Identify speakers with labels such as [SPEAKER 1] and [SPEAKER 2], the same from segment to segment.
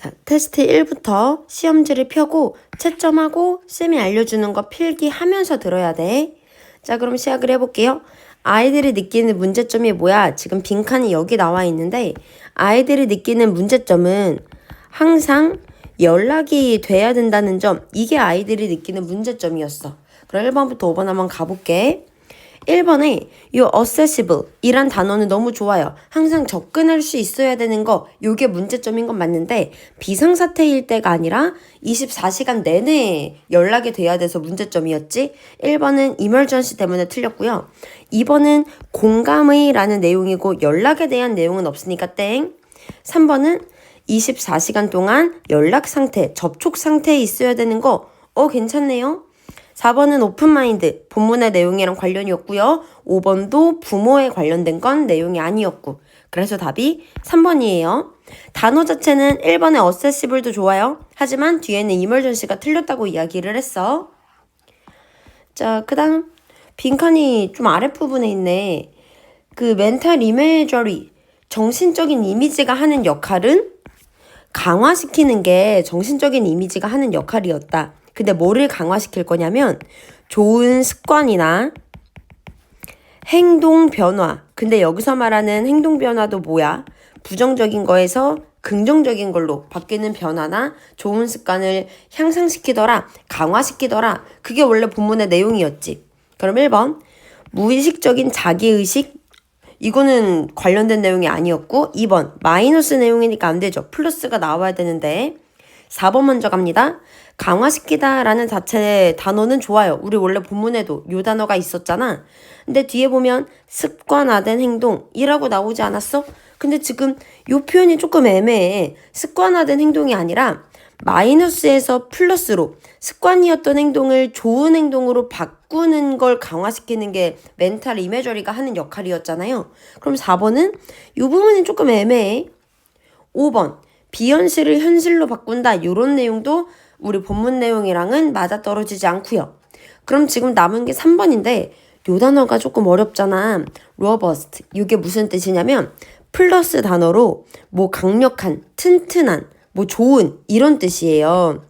[SPEAKER 1] 자, 테스트 1부터 시험지를 펴고 채점하고 쌤이 알려주는 거 필기하면서 들어야 돼. 자, 그럼 시작을 해볼게요. 아이들이 느끼는 문제점이 뭐야? 지금 빈칸이 여기 나와 있는데 아이들이 느끼는 문제점은 항상 연락이 돼야 된다는 점, 이게 아이들이 느끼는 문제점이었어. 그럼 1번부터 5번 한번 가볼게. 1번에 요 accessible 이란 단어는 너무 좋아요. 항상 접근할 수 있어야 되는 거, 요게 문제점인 건 맞는데 비상사태일 때가 아니라 24시간 내내 연락이 돼야 돼서 문제점이었지. 1번은 emergency 때문에 틀렸고요. 2번은 공감의 라는 내용이고 연락에 대한 내용은 없으니까 땡. 3번은 24시간 동안 연락 상태, 접촉 상태에 있어야 되는 거, 괜찮네요. 4번은 오픈마인드, 본문의 내용이랑 관련이 없고요. 5번도 부모에 관련된 건 내용이 아니었고. 그래서 답이 3번이에요. 단어 자체는 1번의 accessible도 좋아요. 하지만 뒤에는 emergency가 틀렸다고 이야기를 했어. 자, 그 다음 빈칸이 좀 아랫부분에 있네. 그 mental imagery, 정신적인 이미지가 하는 역할은 강화시키는 게 정신적인 이미지가 하는 역할이었다. 근데 뭐를 강화시킬 거냐면 좋은 습관이나 행동 변화. 근데 여기서 말하는 행동 변화도 뭐야? 부정적인 거에서 긍정적인 걸로 바뀌는 변화나 좋은 습관을 향상시키더라, 강화시키더라. 그게 원래 본문의 내용이었지. 그럼 1번 무의식적인 자기의식, 이거는 관련된 내용이 아니었고 2번 마이너스 내용이니까 안 되죠. 플러스가 나와야 되는데 4번 먼저 갑니다. 강화시키다 라는 자체의 단어는 좋아요. 우리 원래 본문에도 요 단어가 있었잖아. 근데 뒤에 보면 습관화된 행동이라고 나오지 않았어? 근데 지금 요 표현이 조금 애매해. 습관화된 행동이 아니라 마이너스에서 플러스로 습관이었던 행동을 좋은 행동으로 바꾸는 걸 강화시키는 게 멘탈 이미저리가 하는 역할이었잖아요. 그럼 4번은 이 부분이 조금 애매해. 5번 비현실을 현실로 바꾼다, 요런 내용도 우리 본문 내용이랑은 맞아떨어지지 않고요. 그럼 지금 남은 게 3번인데 요 단어가 조금 어렵잖아. robust, 이게 무슨 뜻이냐면 플러스 단어로 뭐 강력한, 튼튼한, 뭐 좋은 이런 뜻이에요.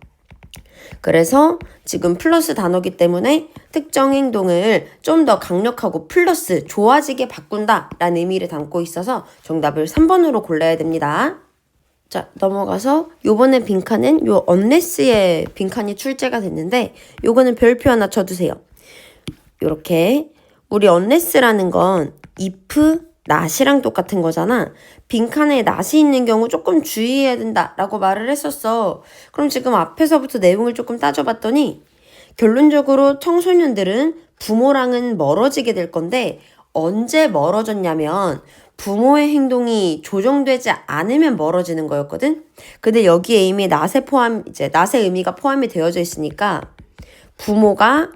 [SPEAKER 1] 그래서 지금 플러스 단어기 때문에 특정 행동을 좀 더 강력하고 플러스 좋아지게 바꾼다 라는 의미를 담고 있어서 정답을 3번으로 골라야 됩니다. 자, 넘어가서 요번에 빈칸은 요 unless의 빈칸이 출제가 됐는데 요거는 별표 하나 쳐두세요. 요렇게 우리 unless라는 건 if, not이랑 똑같은 거잖아. 빈칸에 not이 있는 경우 조금 주의해야 된다라고 말을 했었어. 그럼 지금 앞에서부터 내용을 조금 따져봤더니 결론적으로 청소년들은 부모랑은 멀어지게 될 건데 언제 멀어졌냐면 부모의 행동이 조정되지 않으면 멀어지는 거였거든. 근데 여기에 이미 not의 의미가 포함이 되어져 있으니까 부모가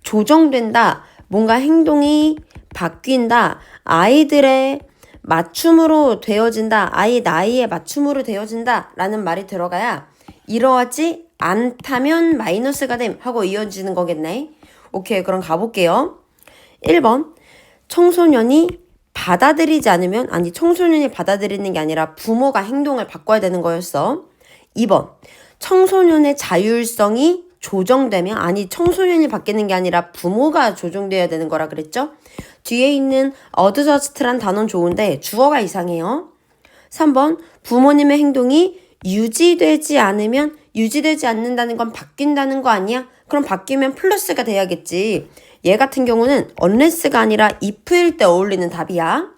[SPEAKER 1] 조정된다, 뭔가 행동이 바뀐다, 아이들의 맞춤으로 되어진다, 아이 나이에 맞춤으로 되어진다 라는 말이 들어가야 이러하지 않다면 마이너스가 됨 하고 이어지는 거겠네. 오케이, 그럼 가볼게요. 1번 청소년이 청소년이 받아들이는 게 아니라 부모가 행동을 바꿔야 되는 거였어. 2번 청소년의 자율성이 조정되면, 청소년이 바뀌는 게 아니라 부모가 조정돼야 되는 거라 그랬죠? 뒤에 있는 adjust란 단어는 좋은데 주어가 이상해요. 3번 부모님의 행동이 유지되지 않는다는 건 바뀐다는 거 아니야? 그럼 바뀌면 플러스가 돼야겠지. 얘 같은 경우는 unless가 아니라 if일 때 어울리는 답이야.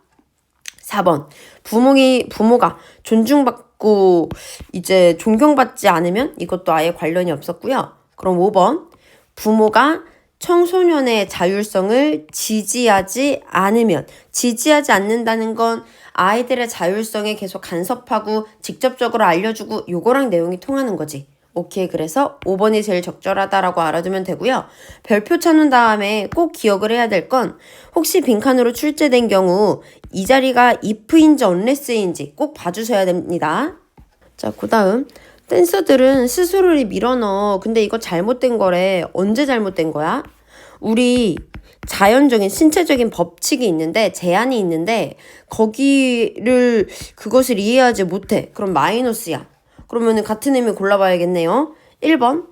[SPEAKER 1] 4번 부모가 존중받고 이제 존경받지 않으면, 이것도 아예 관련이 없었고요. 그럼 5번 부모가 청소년의 자율성을 지지하지 않는다는 건 아이들의 자율성에 계속 간섭하고 직접적으로 알려주고 요거랑 내용이 통하는 거지. 오케이, 그래서 5번이 제일 적절하다라고 알아두면 되고요. 별표 쳐놓은 다음에 꼭 기억을 해야 될 건 혹시 빈칸으로 출제된 경우 이 자리가 if인지 unless인지 꼭 봐주셔야 됩니다. 자, 그 다음 댄서들은 스스로를 밀어넣어. 근데 이거 잘못된 거래. 언제 잘못된 거야? 우리 자연적인 신체적인 법칙이 있는데, 제한이 있는데 그것을 이해하지 못해. 그럼 마이너스야. 그러면은 같은 의미 골라봐야겠네요. 1번.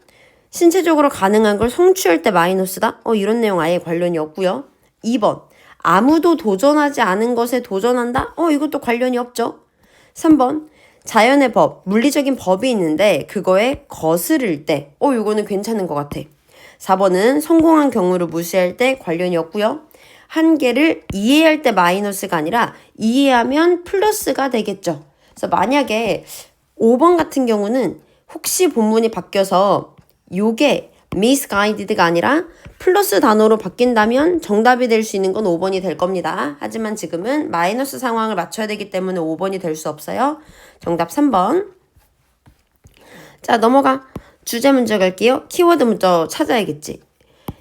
[SPEAKER 1] 신체적으로 가능한 걸 성취할 때 마이너스다. 이런 내용 아예 관련이 없고요. 2번. 아무도 도전하지 않은 것에 도전한다? 이것도 관련이 없죠. 3번. 자연의 법, 물리적인 법이 있는데 그거에 거스를 때. 이거는 괜찮은 것 같아. 4번은 성공한 경우를 무시할 때 관련이 없고요. 한계를 이해할 때 마이너스가 아니라 이해하면 플러스가 되겠죠. 그래서 만약에 5번 같은 경우는 혹시 본문이 바뀌어서 요게 misguided가 아니라 플러스 단어로 바뀐다면 정답이 될 수 있는 건 5번이 될 겁니다. 하지만 지금은 마이너스 상황을 맞춰야 되기 때문에 5번이 될 수 없어요. 정답 3번. 자, 넘어가. 주제 문제 갈게요. 키워드 문제 찾아야겠지.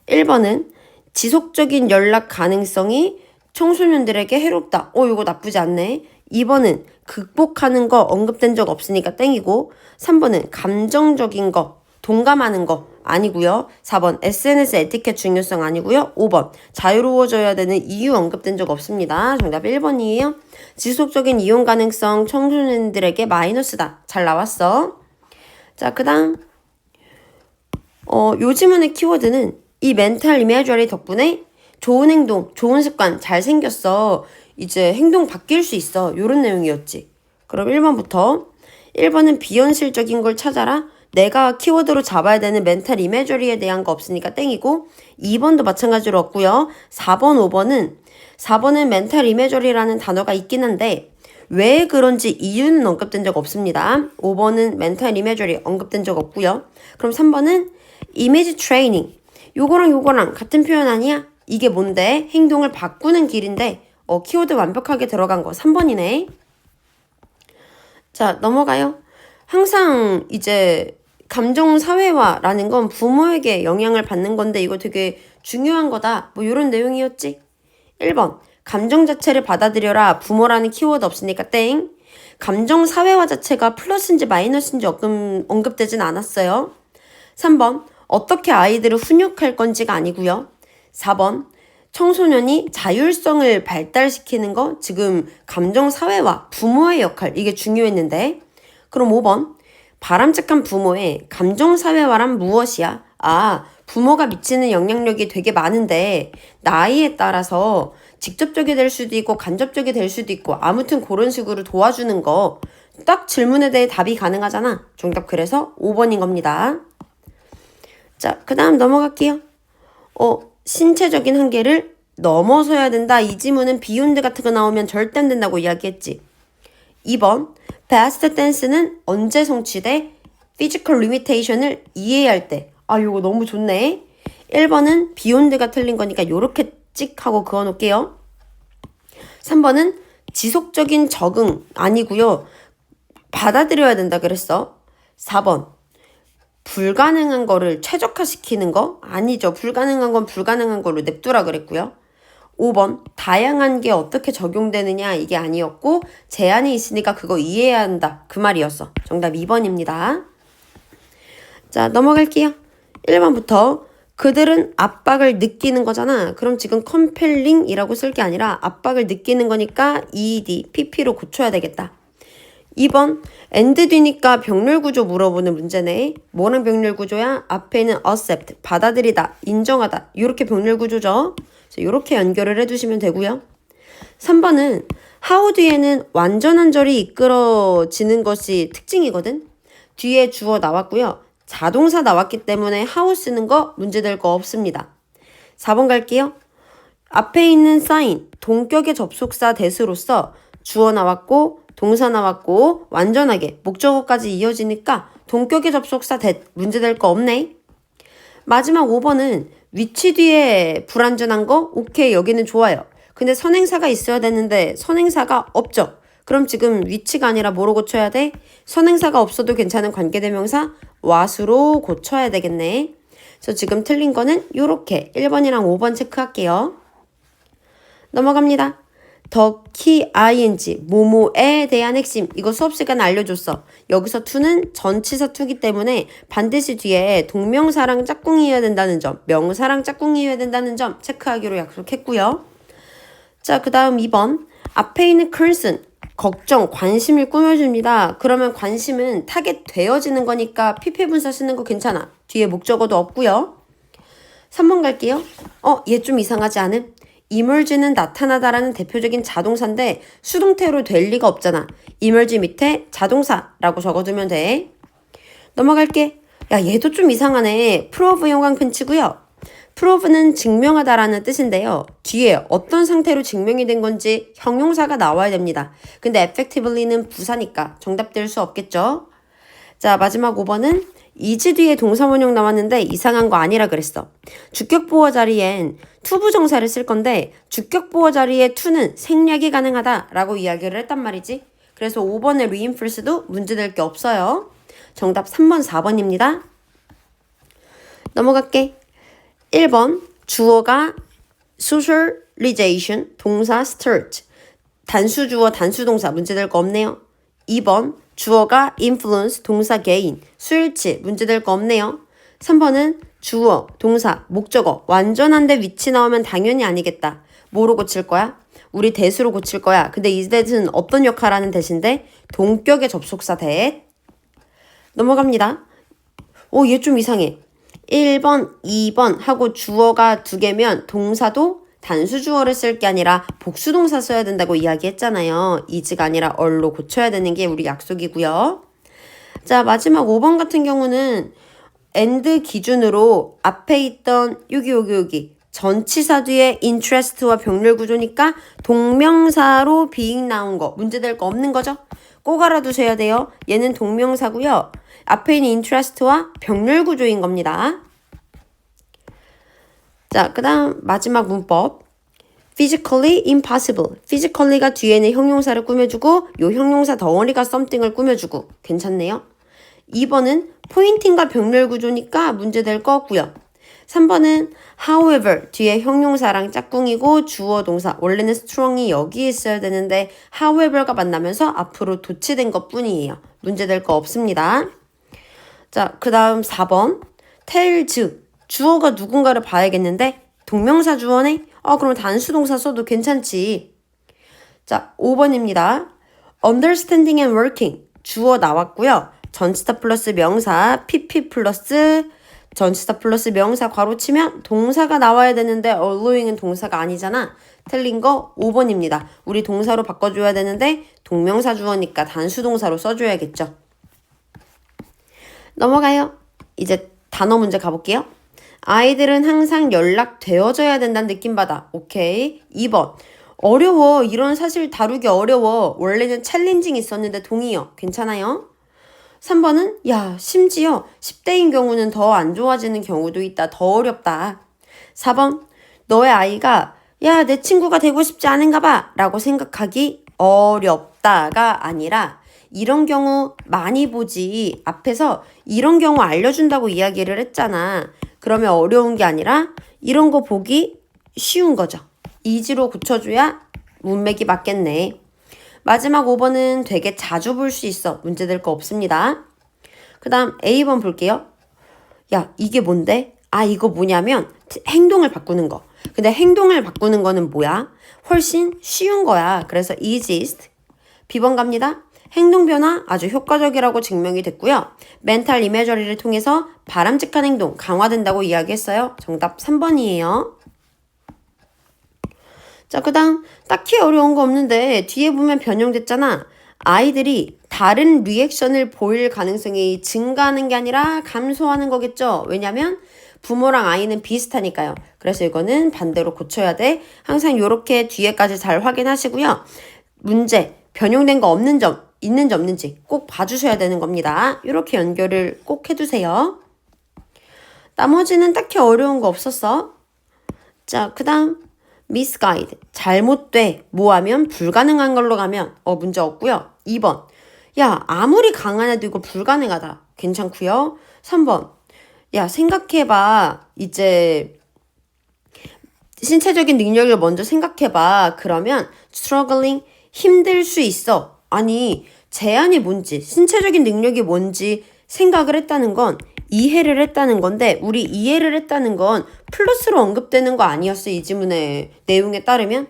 [SPEAKER 1] 1번은 지속적인 연락 가능성이 청소년들에게 해롭다. 이거 나쁘지 않네. 2번은 극복하는 거 언급된 적 없으니까 땡이고 3번은 감정적인 거, 동감하는 거 아니고요. 4번 SNS 에티켓 중요성 아니고요. 5번 자유로워져야 되는 이유 언급된 적 없습니다. 정답 1번이에요. 지속적인 이용 가능성 청소년들에게 마이너스다. 잘 나왔어. 자, 그 다음 요즘은의 키워드는 이 멘탈 이미저리 덕분에 좋은 행동, 좋은 습관 잘 생겼어. 이제 행동 바뀔 수 있어. 요런 내용이었지. 그럼 1번부터 1번은 비현실적인 걸 찾아라. 내가 키워드로 잡아야 되는 멘탈 이미저리에 대한 거 없으니까 땡이고 2번도 마찬가지로 없고요. 4번, 5번은 멘탈 이미저리라는 단어가 있긴 한데 왜 그런지 이유는 언급된 적 없습니다. 5번은 멘탈 이미저리 언급된 적 없고요. 그럼 3번은 이미지 트레이닝. 요거랑 같은 표현 아니야? 이게 뭔데? 행동을 바꾸는 길인데 키워드 완벽하게 들어간 거 3번이네. 자, 넘어가요. 항상 이제 감정 사회화라는 건 부모에게 영향을 받는 건데 이거 되게 중요한 거다. 뭐 이런 내용이었지. 1번. 감정 자체를 받아들여라. 부모라는 키워드 없으니까 땡. 감정 사회화 자체가 플러스인지 마이너스인지 언급되진 않았어요. 3번. 어떻게 아이들을 훈육할 건지가 아니고요. 4번. 청소년이 자율성을 발달시키는 거 지금 감정 사회화, 부모의 역할 이게 중요했는데 그럼 5번. 바람직한 부모의 감정 사회화란 무엇이야? 부모가 미치는 영향력이 되게 많은데 나이에 따라서 직접적이 될 수도 있고 간접적이 될 수도 있고 아무튼 그런 식으로 도와주는 거 딱 질문에 대해 답이 가능하잖아. 정답 그래서 5번인 겁니다. 자, 그 다음 넘어갈게요. 신체적인 한계를 넘어서야 된다. 이 지문은 비욘드 같은 거 나오면 절대 안 된다고 이야기했지. 2번, 베스트 댄스는 언제 성취돼? 피지컬 리미테이션을 이해할 때. 요거 너무 좋네. 1번은 비욘드가 틀린 거니까 요렇게 찍 하고 그어놓을게요. 3번은 지속적인 적응 아니고요. 받아들여야 된다 그랬어. 4번, 불가능한 거를 최적화시키는 거? 아니죠. 불가능한 건 불가능한 걸로 냅두라 그랬고요. 5번, 다양한 게 어떻게 적용되느냐 이게 아니었고 제한이 있으니까 그거 이해해야 한다. 그 말이었어. 정답 2번입니다. 자, 넘어갈게요. 1번부터 그들은 압박을 느끼는 거잖아. 그럼 지금 컴펠링이라고 쓸 게 아니라 압박을 느끼는 거니까 ED, PP로 고쳐야 되겠다. 2번, and 뒤니까 병렬 구조 물어보는 문제네. 뭐랑 병렬 구조야? 앞에는 accept, 받아들이다, 인정하다. 이렇게 병렬 구조죠. 이렇게 연결을 해두시면 되고요. 3번은 how 뒤에는 완전한 절이 이끌어지는 것이 특징이거든. 뒤에 주어 나왔고요. 자동사 나왔기 때문에 how 쓰는 거 문제될 거 없습니다. 4번 갈게요. 앞에 있는 sign, 동격의 접속사 that으로서 주어 나왔고 동사 나왔고 완전하게 목적어까지 이어지니까 동격의 접속사 that 문제될 거 없네. 마지막 5번은 위치 뒤에 불완전한 거 오케이 여기는 좋아요. 근데 선행사가 있어야 되는데 선행사가 없죠. 그럼 지금 위치가 아니라 뭐로 고쳐야 돼? 선행사가 없어도 괜찮은 관계대명사 what으로 고쳐야 되겠네. 그래서 지금 틀린 거는 요렇게 1번이랑 5번 체크할게요. 넘어갑니다. 더 키 ing 뭐뭐에 대한 핵심 이거 수업 시간에 알려줬어. 여기서 to는 전치사 to기 때문에 반드시 뒤에 동명사랑 짝꿍이어야 된다는 점, 명사랑 짝꿍이어야 된다는 점 체크하기로 약속했고요. 자, 그 다음 2번 앞에 있는 curse 걱정, 관심을 꾸며줍니다. 그러면 관심은 타겟 되어지는 거니까 PP 분사 쓰는 거 괜찮아. 뒤에 목적어도 없고요. 3번 갈게요. 얘 좀 이상하지 않음? emerge는 나타나다라는 대표적인 자동사인데 수동태로 될 리가 없잖아. emerge 밑에 자동사라고 적어두면 돼. 넘어갈게. 야, 얘도 좀 이상하네. prove용한 근치고요. prove는 증명하다라는 뜻인데요. 뒤에 어떤 상태로 증명이 된 건지 형용사가 나와야 됩니다. 근데 effectively는 부사니까 정답 될 수 없겠죠? 자, 마지막 5번은 is 뒤에 동사원형 나왔는데 이상한 거 아니라 그랬어. 주격보어 자리엔 to 부정사를 쓸 건데 주격보어 자리에 to는 생략이 가능하다라고 이야기를 했단 말이지. 그래서 5번의 reinforce도 문제될 게 없어요. 정답 3번, 4번입니다. 넘어갈게. 1번 주어가 socialization, 동사 start. 단수 주어, 단수 동사 문제될 거 없네요. 2번 주어가 influence, 동사 gain. 수일치 문제될 거 없네요. 3번은 주어, 동사, 목적어 완전한데 위치 나오면 당연히 아니겠다. 뭐로 고칠 거야? 우리 대수로 고칠 거야. 근데 이 that은 어떤 역할을 하는 대신데 동격의 접속사 that. 넘어갑니다. 얘 좀 이상해. 1번, 2번 하고 주어가 2개면 동사도 단수 주어를 쓸 게 아니라 복수 동사 써야 된다고 이야기했잖아요. is가 아니라 or로 고쳐야 되는 게 우리 약속이고요. 자, 마지막 5번 같은 경우는 and 기준으로 앞에 있던 여기 전치사 뒤에 interest와 병렬 구조니까 동명사로 being 나온 거 문제될 거 없는 거죠? 꼭 알아두셔야 돼요. 얘는 동명사고요. 앞에 있는 interest와 병렬 구조인 겁니다. 자, 그 다음 마지막 문법. physically impossible. physically가 뒤에는 형용사를 꾸며주고 요 형용사 덩어리가 something을 꾸며주고 괜찮네요. 2번은 포인팅과 병렬 구조니까 문제될 거고요. 3번은 however 뒤에 형용사랑 짝꿍이고 주어 동사 원래는 strong이 여기 있어야 되는데 however가 만나면서 앞으로 도치된 것 뿐이에요. 문제될 거 없습니다. 자, 그 다음 4번 tells 주어가 누군가를 봐야겠는데 동명사 주어네? 그럼 단수 동사 써도 괜찮지. 자, 5번입니다. understanding and working 주어 나왔고요. 전치사 플러스 명사 pp 플러스 전치사 플러스 명사 괄호 치면 동사가 나와야 되는데 allowing은 동사가 아니잖아. 틀린 거 5번입니다. 우리 동사로 바꿔줘야 되는데 동명사 주어니까 단수 동사로 써줘야겠죠. 넘어가요. 이제 단어 문제 가볼게요. 아이들은 항상 연락되어져야 된다는 느낌 받아. 오케이. 2번. 어려워. 이런 사실 다루기 어려워. 원래는 챌린징 있었는데 동의어. 괜찮아요? 3번은 야, 심지어 10대인 경우는 더 안 좋아지는 경우도 있다. 더 어렵다. 4번. 너의 아이가 야, 내 친구가 되고 싶지 않은가 봐 라고 생각하기 어렵다가 아니라 이런 경우 많이 보지. 앞에서 이런 경우 알려준다고 이야기를 했잖아. 그러면 어려운 게 아니라 이런 거 보기 쉬운 거죠. 이지로 고쳐줘야 문맥이 맞겠네. 마지막 5번은 되게 자주 볼 수 있어. 문제될 거 없습니다. 그 다음 A번 볼게요. 야, 이게 뭔데? 이거 뭐냐면 행동을 바꾸는 거. 근데 행동을 바꾸는 거는 뭐야? 훨씬 쉬운 거야. 그래서 easiest. B번 갑니다. 행동 변화 아주 효과적이라고 증명이 됐고요. 멘탈 이미저리를 통해서 바람직한 행동 강화된다고 이야기했어요. 정답 3번이에요. 자, 그 다음 딱히 어려운 거 없는데 뒤에 보면 변형됐잖아. 아이들이 다른 리액션을 보일 가능성이 증가하는 게 아니라 감소하는 거겠죠. 왜냐면 부모랑 아이는 비슷하니까요. 그래서 이거는 반대로 고쳐야 돼. 항상 이렇게 뒤에까지 잘 확인하시고요. 문제, 변형된 거 없는 점, 있는지 없는지 꼭 봐주셔야 되는 겁니다. 이렇게 연결을 꼭 해두세요. 나머지는 딱히 어려운 거 없었어. 자, 그 다음 misguide, 잘못돼, 뭐하면 불가능한 걸로 가면 문제 없고요. 2번, 야, 아무리 강한 애도 이거 불가능하다. 괜찮고요. 3번, 야, 생각해봐. 이제 신체적인 능력을 먼저 생각해봐. 그러면 struggling, 힘들 수 있어. 아니, 제한이 뭔지, 신체적인 능력이 뭔지 생각을 했다는 건 이해를 했다는 건데 우리 이해를 했다는 건 플러스로 언급되는 거 아니었어, 이 지문의 내용에 따르면?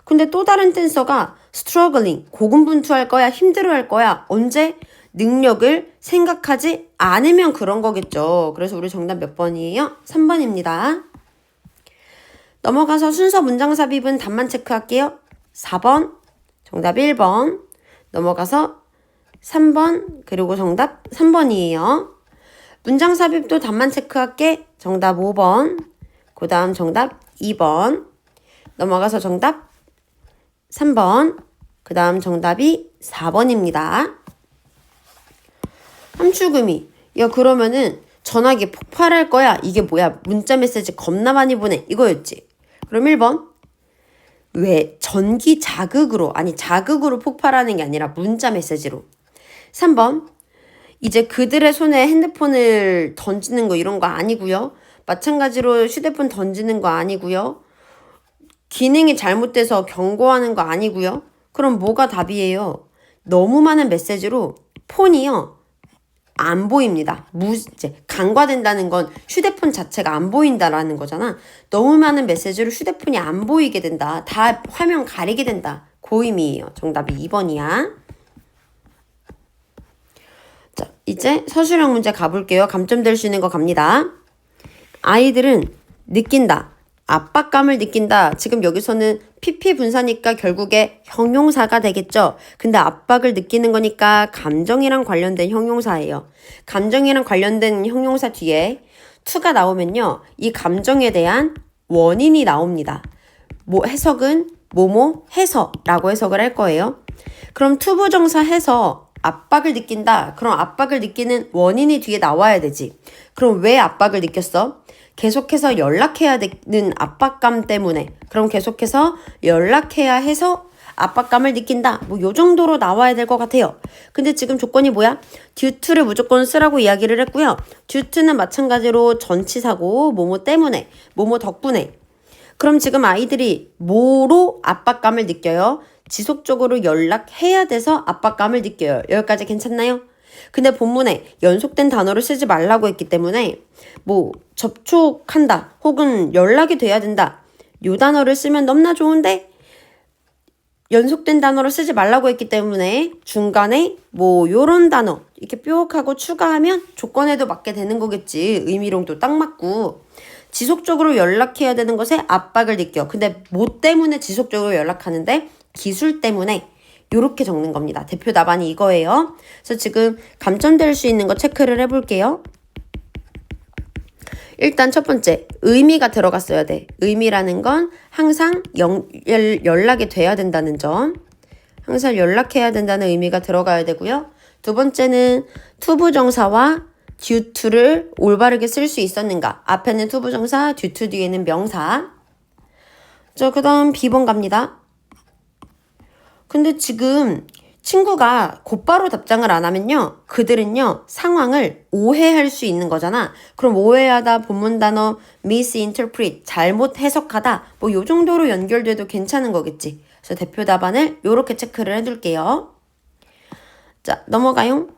[SPEAKER 1] 근데 또 다른 댄서가 struggling, 고군분투할 거야, 힘들어할 거야. 언제? 능력을 생각하지 않으면 그런 거겠죠. 그래서 우리 정답 몇 번이에요? 3번입니다. 넘어가서 순서 문장 삽입은 답만 체크할게요. 4번, 정답 1번, 넘어가서 3번, 그리고 정답 3번이에요. 문장 삽입도 답만 체크할게. 정답 5번, 그 다음 정답 2번, 넘어가서 정답 3번, 그 다음 정답이 4번입니다. 함축의미. 야, 그러면은 전화기 폭발할 거야. 이게 뭐야? 문자 메시지 겁나 많이 보내. 이거였지. 그럼 1번. 왜? 전기 자극으로, 아니 자극으로 폭발하는 게 아니라 문자 메시지로. 3번. 이제 그들의 손에 핸드폰을 던지는 거 이런 거 아니고요. 마찬가지로 휴대폰 던지는 거 아니고요. 기능이 잘못돼서 경고하는 거 아니고요. 그럼 뭐가 답이에요? 너무 많은 메시지로 폰이요. 안 보입니다. 이제 간과된다는 건 휴대폰 자체가 안 보인다라는 거잖아. 너무 많은 메시지로 휴대폰이 안 보이게 된다. 다 화면 가리게 된다. 그 의미예요. 정답이 2번이야. 자, 이제 서술형 문제 가볼게요. 감점 될 수 있는 거 갑니다. 아이들은 느낀다. 압박감을 느낀다. 지금 여기서는 PP 분사니까 결국에 형용사가 되겠죠. 근데 압박을 느끼는 거니까 감정이랑 관련된 형용사예요. 감정이랑 관련된 형용사 뒤에 to가 나오면요. 이 감정에 대한 원인이 나옵니다. 뭐 해석은 뭐뭐 해서라고 해석을 할 거예요. 그럼 to 부정사 해서 압박을 느낀다. 그럼 압박을 느끼는 원인이 뒤에 나와야 되지. 그럼 왜 압박을 느꼈어? 계속해서 연락해야 되는 압박감 때문에. 그럼 계속해서 연락해야 해서 압박감을 느낀다. 뭐 요 정도로 나와야 될 것 같아요. 근데 지금 조건이 뭐야? due to를 무조건 쓰라고 이야기를 했고요. due to는 마찬가지로 전치사고 뭐뭐 때문에, 뭐뭐 덕분에. 그럼 지금 아이들이 뭐로 압박감을 느껴요? 지속적으로 연락해야 돼서 압박감을 느껴요. 여기까지 괜찮나요? 근데 본문에 연속된 단어를 쓰지 말라고 했기 때문에 뭐 접촉한다 혹은 연락이 돼야 된다 요 단어를 쓰면 너무나 좋은데 연속된 단어를 쓰지 말라고 했기 때문에 중간에 뭐 요런 단어 이렇게 뾰족하고 추가하면 조건에도 맞게 되는 거겠지. 의미론도 딱 맞고 지속적으로 연락해야 되는 것에 압박을 느껴. 근데 뭐 때문에 지속적으로 연락하는데 기술 때문에 요렇게 적는 겁니다. 대표 답안이 이거예요. 그래서 지금 감점될 수 있는 거 체크를 해볼게요. 일단 첫 번째, 의미가 들어갔어야 돼. 의미라는 건 항상 연락이 돼야 된다는 점. 항상 연락해야 된다는 의미가 들어가야 되고요. 두 번째는 투부정사와 due to를 올바르게 쓸 수 있었는가. 앞에는 투부정사, due to 뒤에는 명사. 자, 그 다음 B번 갑니다. 근데 지금 친구가 곧바로 답장을 안 하면요. 그들은요. 상황을 오해할 수 있는 거잖아. 그럼 오해하다, 본문 단어, misinterpret, 잘못 해석하다. 뭐 요 정도로 연결돼도 괜찮은 거겠지. 그래서 대표 답안을 요렇게 체크를 해둘게요. 자, 넘어가요.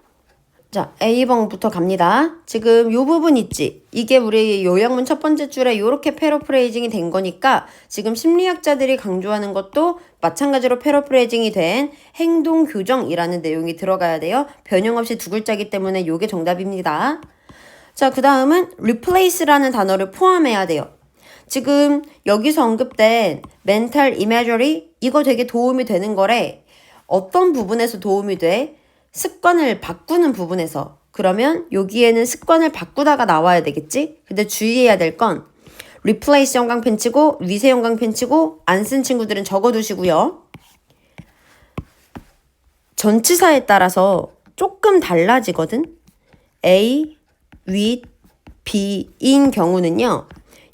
[SPEAKER 1] 자, A번부터 갑니다. 지금 요 부분 있지? 이게 우리 요약문 첫 번째 줄에 요렇게 패러프레이징이 된 거니까 지금 심리학자들이 강조하는 것도 마찬가지로 패러프레이징이 된 행동 교정이라는 내용이 들어가야 돼요. 변형 없이 두 글자이기 때문에 요게 정답입니다. 자, 그 다음은 replace라는 단어를 포함해야 돼요. 지금 여기서 언급된 mental imagery 이거 되게 도움이 되는 거래. 어떤 부분에서 도움이 돼? 습관을 바꾸는 부분에서. 그러면 여기에는 습관을 바꾸다가 나와야 되겠지? 근데 주의해야 될 건 replace 형광펜 치고 위세 형광펜 치고 안 쓴 친구들은 적어두시고요. 전치사에 따라서 조금 달라지거든? A, with, B인 경우는요.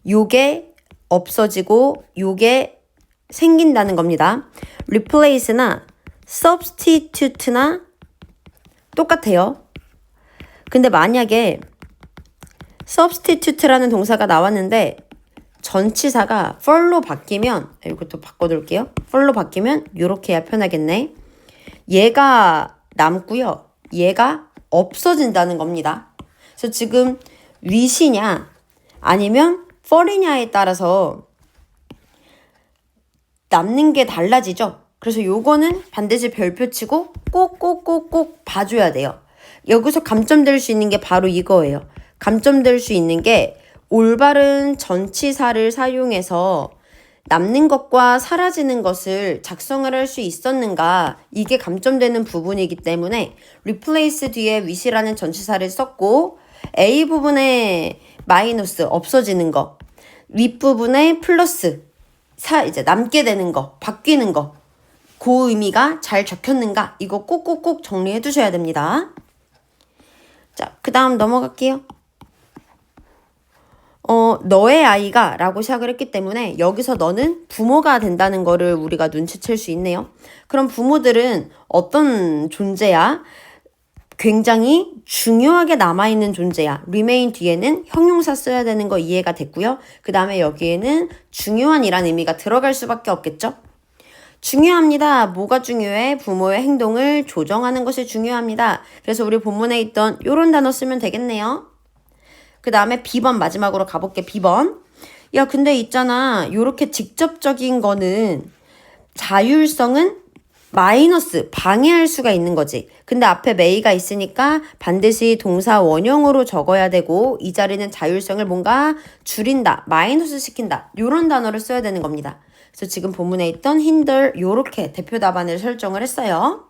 [SPEAKER 1] 요게 없어지고 요게 생긴다는 겁니다. replace나 substitute나 똑같아요. 근데 만약에 substitute라는 동사가 나왔는데 전치사가 for로 바뀌면 이것도 바꿔둘게요. for로 바뀌면 이렇게 해야 편하겠네. 얘가 남고요. 얘가 없어진다는 겁니다. 그래서 지금 with이냐 아니면 for이냐에 따라서 남는 게 달라지죠. 그래서 요거는 반드시 별표 치고 꼭꼭꼭꼭 봐줘야 돼요. 여기서 감점될 수 있는 게 바로 이거예요. 감점될 수 있는 게 올바른 전치사를 사용해서 남는 것과 사라지는 것을 작성을 할 수 있었는가, 이게 감점되는 부분이기 때문에 replace 뒤에 with라는 전치사를 썼고 A 부분에 마이너스 없어지는 거, 윗부분에 플러스 이제 남게 되는 거, 바뀌는 거, 그 의미가 잘 적혔는가, 이거 꼭꼭꼭 정리해 두셔야 됩니다. 자, 그 다음 넘어갈게요. 너의 아이가 라고 시작을 했기 때문에 여기서 너는 부모가 된다는 거를 우리가 눈치챌 수 있네요. 그럼 부모들은 어떤 존재야? 굉장히 중요하게 남아있는 존재야. remain 뒤에는 형용사 써야 되는 거 이해가 됐고요. 그 다음에 여기에는 중요한이란 의미가 들어갈 수밖에 없겠죠? 중요합니다. 뭐가 중요해? 부모의 행동을 조정하는 것이 중요합니다. 그래서 우리 본문에 있던 요런 단어 쓰면 되겠네요. 그 다음에 B번 마지막으로 가볼게. B번. 야, 근데 있잖아. 요렇게 직접적인 거는 자율성은 마이너스 방해할 수가 있는 거지. 근데 앞에 may가 있으니까 반드시 동사 원형으로 적어야 되고 이 자리는 자율성을 뭔가 줄인다, 마이너스 시킨다, 요런 단어를 써야 되는 겁니다. 그래서 지금 본문에 있던 hinder 요렇게 대표 답안을 설정을 했어요.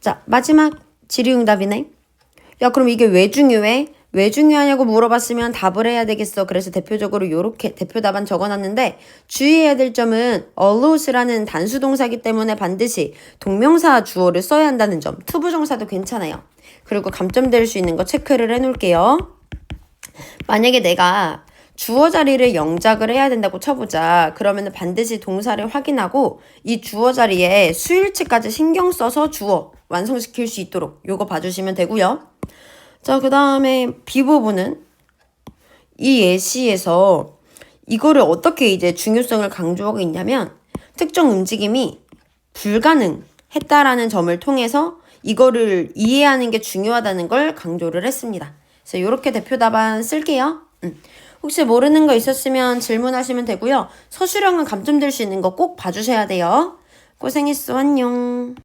[SPEAKER 1] 자, 마지막 질의응답이네. 야, 그럼 이게 왜 중요해? 왜 중요하냐고 물어봤으면 답을 해야 되겠어. 그래서 대표적으로 이렇게 대표 답안 적어놨는데 주의해야 될 점은 allows,라는 단수 동사기 때문에 반드시 동명사 주어를 써야 한다는 점. 투부정사도 괜찮아요. 그리고 감점될 수 있는 거 체크를 해놓을게요. 만약에 내가 주어 자리를 영작을 해야 된다고 쳐보자. 그러면 반드시 동사를 확인하고 이 주어 자리에 수일치까지 신경 써서 주어 완성시킬 수 있도록 요거 봐주시면 되고요. 자, 그 다음에 B 부분은 이 예시에서 이거를 어떻게 이제 중요성을 강조하고 있냐면 특정 움직임이 불가능했다라는 점을 통해서 이거를 이해하는 게 중요하다는 걸 강조를 했습니다. 그래서 이렇게 대표 답안 쓸게요. 혹시 모르는 거 있었으면 질문하시면 되고요. 서술형은 감점될 수 있는 거 꼭 봐주셔야 돼요. 고생했어. 안녕.